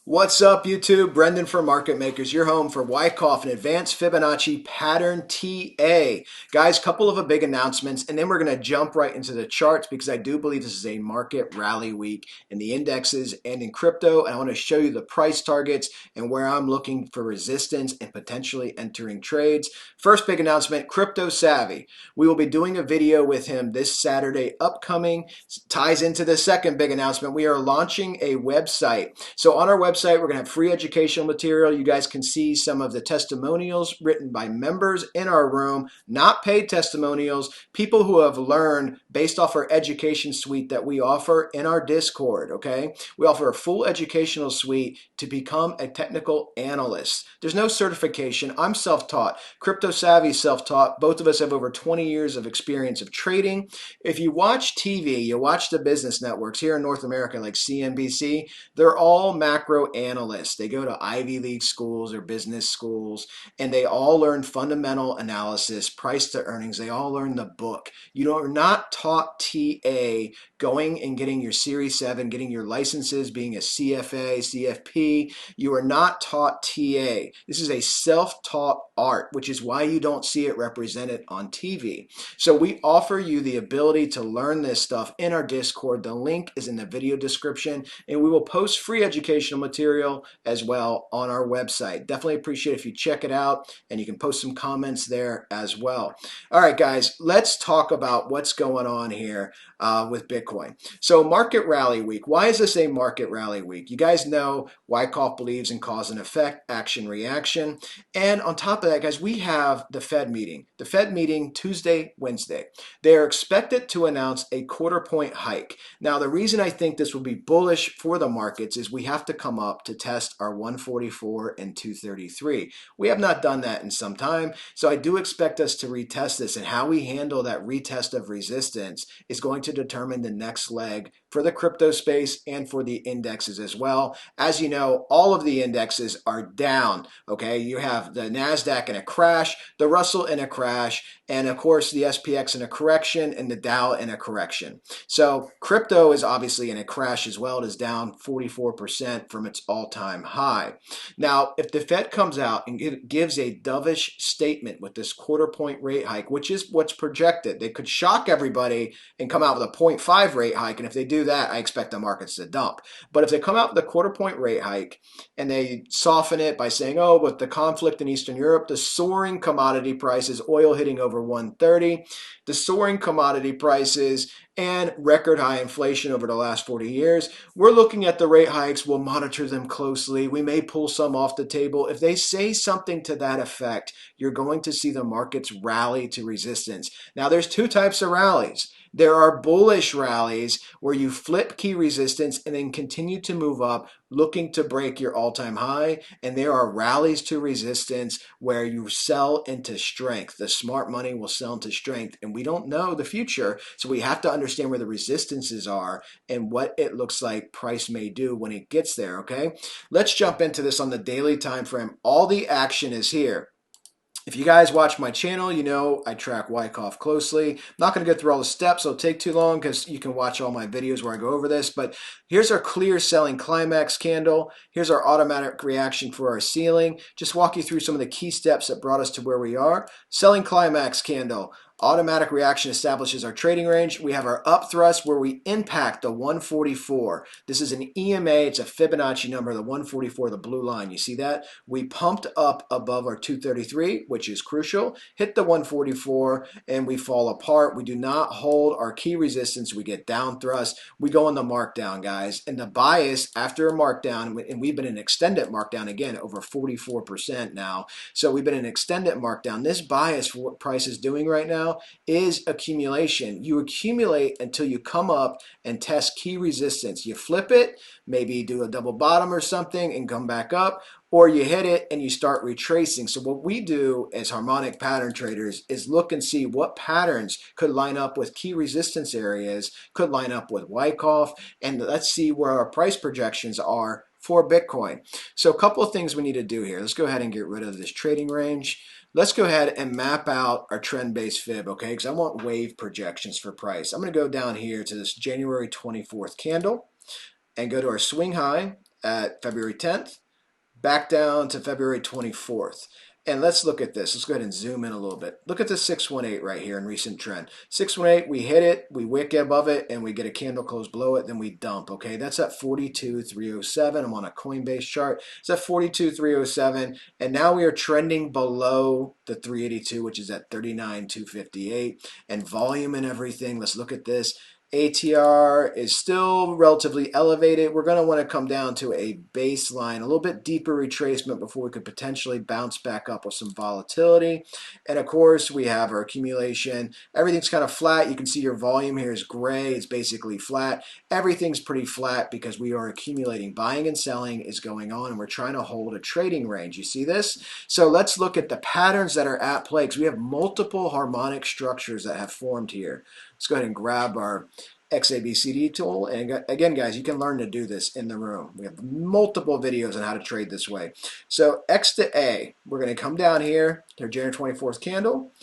What's up, YouTube? Brendan for Market Makers, your home for Wyckoff and Advanced Fibonacci Pattern TA. Guys, couple of big announcements, and then we're going to jump right into the charts because I do believe this is a market rally week in the indexes and in crypto. And I want to show you the price targets and where I'm looking for resistance and potentially entering trades. First big announcement, Crypto Savvy. We will be doing a video with him this Saturday upcoming. Ties into the second big announcement. We are launching a website. So on our website, we're going to have free educational material. You guys can see some of the testimonials written by members in our room, not paid testimonials, people who have learned based off our education suite that we offer in our Discord, okay? We offer a full educational suite to become a technical analyst. There's no certification. I'm self-taught. Crypto Savvy self-taught. Both of us have over 20 years of experience of trading. If you watch TV, you watch the business networks here in North America like CNBC, they're all macro analysts. They go to Ivy League schools or business schools, and they all learn fundamental analysis, price to earnings. They all learn the book. You are not taught TA going and getting your Series 7, getting your licenses, being a CFA, CFP. You are not taught TA. This is a self-taught art, which is why you don't see it represented on TV. So we offer you the ability to learn this stuff in our Discord. The link is in the video description, and we will post free educational material as well on our website. Definitely appreciate it if you check it out, and you can post some comments there as well. All right, guys, let's talk about what's going on here with Bitcoin. So market rally week. Why is this a market rally week? You guys know Wyckoff believes in cause and effect, action, reaction. And on top of that, guys, we have the Fed meeting. The Fed meeting Tuesday, Wednesday. They are expected to announce a quarter-point hike. Now, the reason I think this will be bullish for the markets is we have to come up to test our 144 and 233. We have not done that in some time, so I do expect us to retest this, and how we handle that retest of resistance is going to determine the next leg for the crypto space and for the indexes as well. As you know, all of the indexes are down, okay? You have the NASDAQ in a crash, the Russell in a crash, and of course the SPX in a correction, and the Dow in a correction. So crypto is obviously in a crash as well. It is down 44% from its all-time high. Now, if the Fed comes out and gives a dovish statement with this quarter-point rate hike, which is what's projected, they could shock everybody and come out with a 0.5 rate hike, and if they do that, I expect the markets to dump. But if they come out with a quarter-point rate hike and they soften it by saying, oh, with the conflict in Eastern Europe, the soaring commodity prices, oil hitting over 130, the soaring commodity prices, and record high inflation over the last 40 years. We're looking at the rate hikes. We'll monitor them closely. We may pull some off the table. If they say something to that effect, you're going to see the markets rally to resistance. Now, there's two types of rallies. There are bullish rallies where you flip key resistance and then continue to move up, looking to break your all-time high. And there are rallies to resistance where you sell into strength. The smart money will sell into strength. And we don't know the future, so we have to understand where the resistances are and what it looks like price may do when it gets there, okay? Let's jump into this on the daily time frame. All the action is here. If you guys watch my channel, you know I track Wyckoff closely. I'm not going to go through all the steps. It'll take too long because you can watch all my videos where I go over this. But here's our clear selling climax candle. Here's our automatic reaction for our ceiling. Just walk you through some of the key steps that brought us to where we are. Selling climax candle. Automatic reaction establishes our trading range. We have our up thrust where we impact the 144. This is an EMA. It's a Fibonacci number, the 144, the blue line. You see that? We pumped up above our 233, which is crucial. Hit the 144, and we fall apart. We do not hold our key resistance. We get down thrust. We go on the markdown, guys. And the bias after a markdown, and we've been in extended markdown again, over 44% now. So we've been in extended markdown. This bias for what price is doing right now is accumulation. You accumulate until you come up and test key resistance. You flip it, maybe do a double bottom or something and come back up, or you hit it and you start retracing. So what we do as harmonic pattern traders is look and see what patterns could line up with key resistance areas, could line up with Wyckoff, and let's see where our price projections are for Bitcoin. So a couple of things we need to do here. Let's go ahead and get rid of this trading range. Let's go ahead and map out our trend-based fib, okay? Because I want wave projections for price. I'm going to go down here to this January 24th candle and go to our swing high at February 10th, back down to February 24th. And let's look at this. Let's go ahead and zoom in a little bit. Look at the 618 right here in recent trend. 618, we hit it, we wick above it, and we get a candle close below it, then we dump, okay? That's at 42,307. I'm on a Coinbase chart. It's at 42,307, and now we are trending below the 382, which is at 39,258. And volume and everything, let's look at this. ATR is still relatively elevated. We're going to want to come down to a baseline, a little bit deeper retracement before we could potentially bounce back up with some volatility. And of course, we have our accumulation. Everything's kind of flat. You can see your volume here is gray. It's basically flat. Everything's pretty flat because we are accumulating. Buying and selling is going on, and we're trying to hold a trading range. You see this? So let's look at the patterns that are at play because we have multiple harmonic structures that have formed here. Let's go ahead and grab our XABCD tool. And again, guys, you can learn to do this in the room. We have multiple videos on how to trade this way. So X to A, we're going to come down here to our January 24th candle,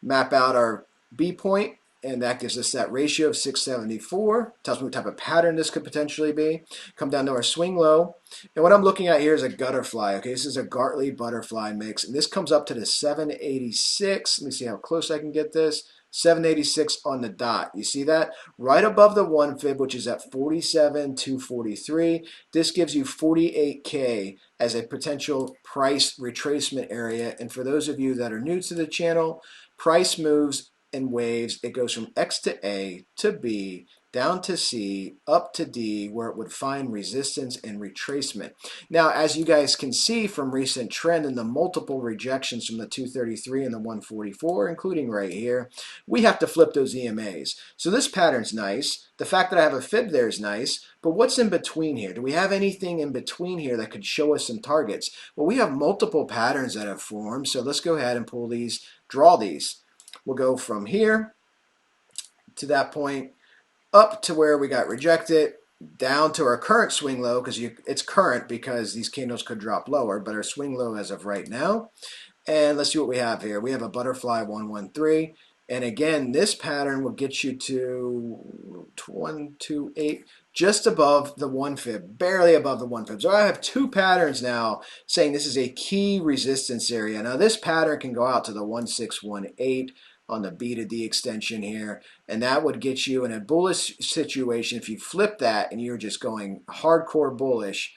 map out our B point, and that gives us that ratio of 674. Tells me what type of pattern this could potentially be. Come down to our swing low. And what I'm looking at here is a gutterfly. Okay, this is a Gartley butterfly mix. And this comes up to the 786. Let me see how close I can get this. 786 on the dot. You see that? Right above the 1 fib, which is at 47,243. This gives you 48K as a potential price retracement area. And for those of you that are new to the channel, price moves in waves. It goes from X to A to B, down to C, up to D, where it would find resistance and retracement. Now, as you guys can see from recent trend and the multiple rejections from the 233 and the 144, including right here, we have to flip those EMAs. So this pattern's nice. The fact that I have a fib there is nice, but what's in between here? Do we have anything in between here that could show us some targets? Well, we have multiple patterns that have formed, so let's go ahead and pull these, draw these. We'll go from here to that point, up to where we got rejected, down to our current swing low, because it's current because these candles could drop lower, but our swing low as of right now. And let's see what we have here. We have a butterfly 113. And again, this pattern will get you to 128, just above the 1 fib, barely above the 1 fib. So I have two patterns now saying this is a key resistance area. Now this pattern can go out to the 1618 on the B to D extension here, and that would get you in a bullish situation if you flip that and you're just going hardcore bullish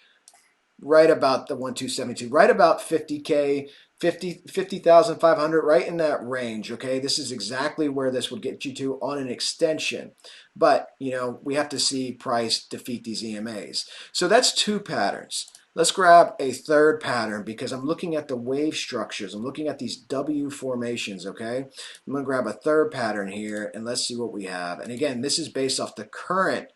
right about the 1272, right about 50K, 50,500, right in that range, okay? This is exactly where this would get you to on an extension. But, you know, we have to see price defeat these EMAs. So that's two patterns. Let's grab a third pattern because I'm looking at the wave structures. I'm looking at these W formations, okay? I'm going to grab a third pattern here, and let's see what we have. And again, this is based off the current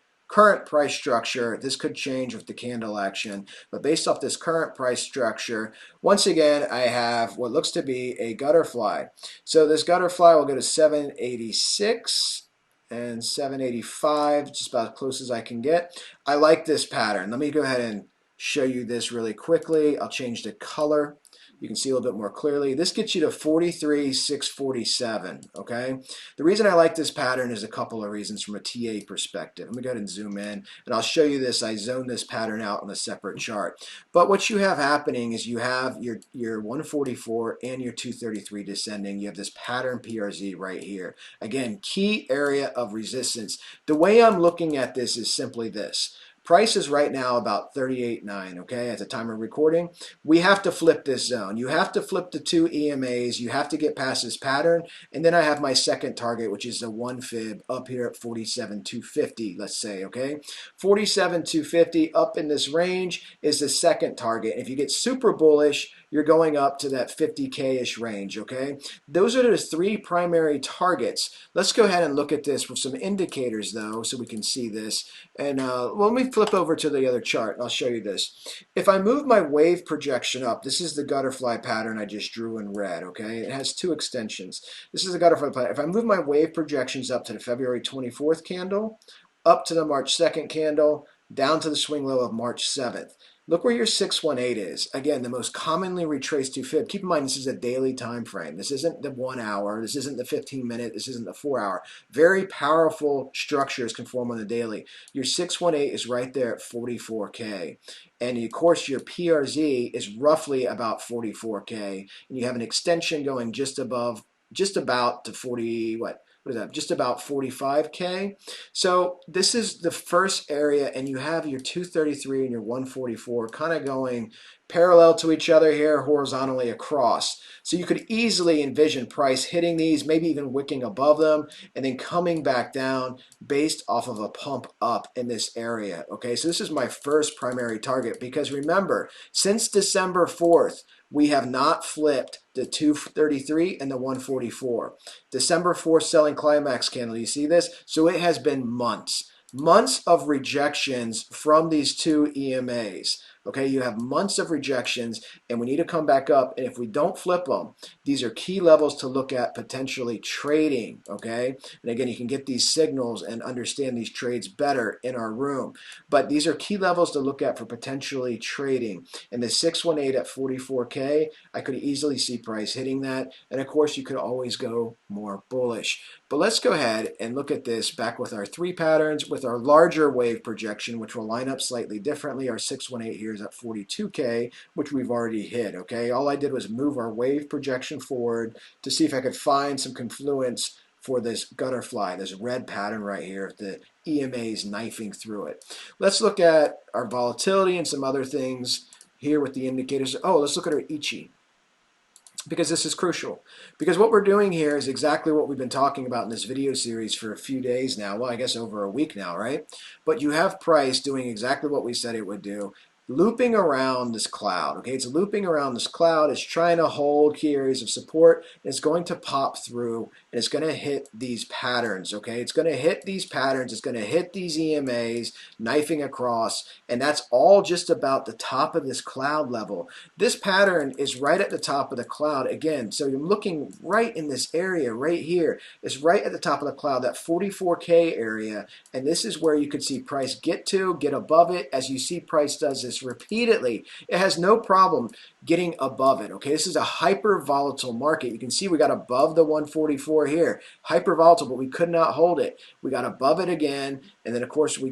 price structure. This could change with the candle action, but based off this current price structure, once again, I have what looks to be a gutterfly. So this gutterfly will go to 786 and 785, just about as close as I can get. I like this pattern. Let me go ahead and show you this really quickly. I'll change the color. You can see a little bit more clearly. This gets you to 43,647, okay? The reason I like this pattern is a couple of reasons from a TA perspective. Let me go ahead and zoom in, and I'll show you this. I zoned this pattern out on a separate chart. But what you have happening is you have your 144 and your 233 descending. You have this pattern PRZ right here. Again, key area of resistance. The way I'm looking at this is simply this. Price is right now about 38.9, okay, at the time of recording. We have to flip this zone. You have to flip the two EMAs. You have to get past this pattern. And then I have my second target, which is the 1 fib up here at 47,250, let's say, okay? 47,250 up in this range is the second target. If you get super bullish, you're going up to that 50K-ish range, okay? Those are the three primary targets. Let's go ahead and look at this with some indicators, though, so we can see this. And well, let me flip over to the other chart, and I'll show you this. If I move my wave projection up, this is the gutterfly pattern I just drew in red, okay? It has two extensions. This is the gutterfly pattern. If I move my wave projections up to the February 24th candle, up to the March 2nd candle, down to the swing low of March 7th, Look where your 618 is. Again, the most commonly retraced to fib. Keep in mind, this is a daily time frame. This isn't the 1 hour. This isn't the 15-minute. This isn't the 4 hour. Very powerful structures can form on the daily. Your 618 is right there at 44K. And of course, your PRZ is roughly about 44K. And you have an extension going just about to 40, what is that? Just about 45K. So this is the first area, and you have your 233 and your 144 kind of going parallel to each other here, horizontally across. So you could easily envision price hitting these, maybe even wicking above them, and then coming back down based off of a pump up in this area. Okay, so this is my first primary target, because remember, since December 4th, we have not flipped the 233 and the 144. December 4th selling climax candle, you see this? So it has been months of rejections from these two EMAs. Okay, you have months of rejections, and we need to come back up. And if we don't flip them, these are key levels to look at potentially trading. Okay, and again, you can get these signals and understand these trades better in our room. But these are key levels to look at for potentially trading. And the 618 at 44K, I could easily see price hitting that. And of course, you could always go more bullish. But let's go ahead and look at this back with our 3 patterns, with our larger wave projection, which will line up slightly differently. Our 618 here is at 42K, which we've already hit, okay? All I did was move our wave projection forward to see if I could find some confluence for this gutterfly, this red pattern right here, the EMA's knifing through it. Let's look at our volatility and some other things here with the indicators. Oh, let's look at our Ichi, because this is crucial. Because what we're doing here is exactly what we've been talking about in this video series for a few days now. Well, I guess over a week now, right? But you have price doing exactly what we said it would do, looping around this cloud. Okay, it's looping around this cloud. It's trying to hold key areas of support. And it's going to pop through, and it's going to hit these patterns. Okay, it's going to hit these patterns. It's going to hit these EMAs, knifing across, and that's all just about the top of this cloud level. This pattern is right at the top of the cloud again. So you're looking right in this area right here. It's right at the top of the cloud, that 44K area, and this is where you could see price get above it. As you see, price does this repeatedly. It has no problem getting above it. Okay, this is a hyper volatile market. You can see we got above the 144 here, hyper volatile, but we could not hold it. We got above it again, and then of course we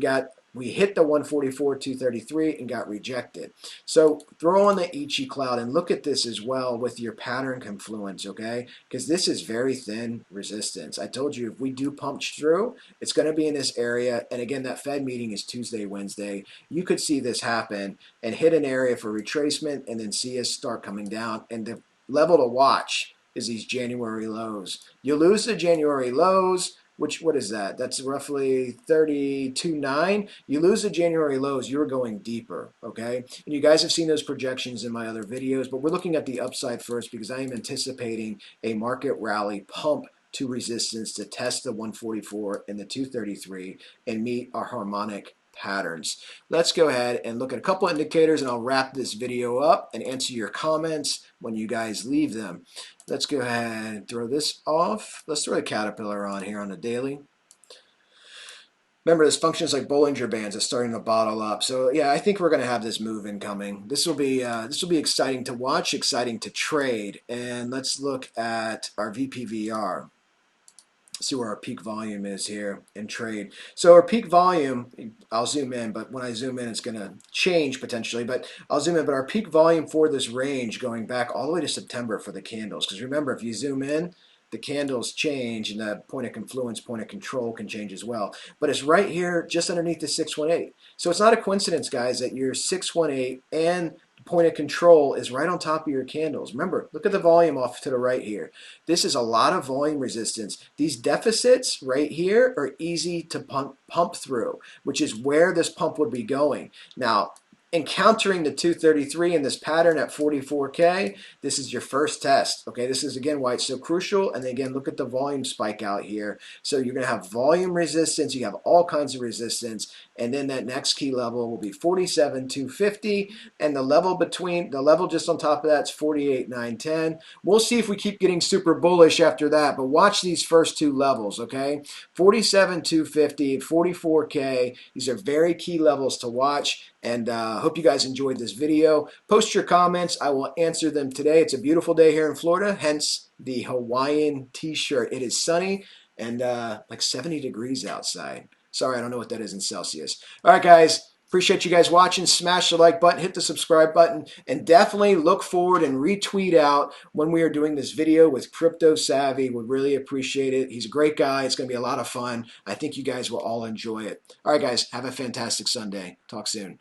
hit the 144, 233 and got rejected. So throw on the Ichi cloud and look at this as well with your pattern confluence, okay? Because this is very thin resistance. I told you if we do punch through, it's going to be in this area. And again, that Fed meeting is Tuesday, Wednesday. You could see this happen and hit an area for retracement and then see us start coming down. And the level to watch is these January lows. You lose the January lows, what is that? That's roughly 32.9. You lose the January lows, you're going deeper, okay? And you guys have seen those projections in my other videos, but we're looking at the upside first because I am anticipating a market rally pump to resistance to test the 144 and the 233 and meet our harmonic patterns. Let's go ahead and look at a couple indicators, and I'll wrap this video up and answer your comments when you guys leave them. Let's go ahead and throw this off. Let's throw the Caterpillar on here on the daily. Remember, this functions like Bollinger Bands. It's starting to bottle up. So yeah, I think we're going to have this move incoming. This will be exciting to watch, exciting to trade. And let's look at our VPVR. See where our peak volume is here in trade. So our peak volume, I'll zoom in, but when I zoom in, it's going to change potentially, but I'll zoom in. But our peak volume for this range going back all the way to September for the candles, because remember, if you zoom in, the candles change and the point of confluence, point of control can change as well. But it's right here just underneath the 618. So it's not a coincidence, guys, that your 618 and point of control is right on top of your candles. Remember, look at the volume off to the right here. This is a lot of volume resistance. These deficits right here are easy to pump through, which is where this pump would be going. Now, encountering the 233 in this pattern at 44K, this is your first test. Okay, this is again why it's so crucial. And then again, look at the volume spike out here. So you're going to have volume resistance. You have all kinds of resistance. And then that next key level will be 47,250. And the level just on top of that's 48,910. We'll see if we keep getting super bullish after that. But watch these first two levels, okay? 47,250, 44K. These are very key levels to watch. And hope you guys enjoyed this video. Post your comments. I will answer them today. It's a beautiful day here in Florida, hence the Hawaiian t-shirt. It is sunny and like 70 degrees outside. Sorry, I don't know what that is in Celsius. All right, guys. Appreciate you guys watching. Smash the like button, hit the subscribe button, and definitely look forward and retweet out when we are doing this video with Crypto Savvy. Would really appreciate it. He's a great guy. It's going to be a lot of fun. I think you guys will all enjoy it. All right, guys. Have a fantastic Sunday. Talk soon.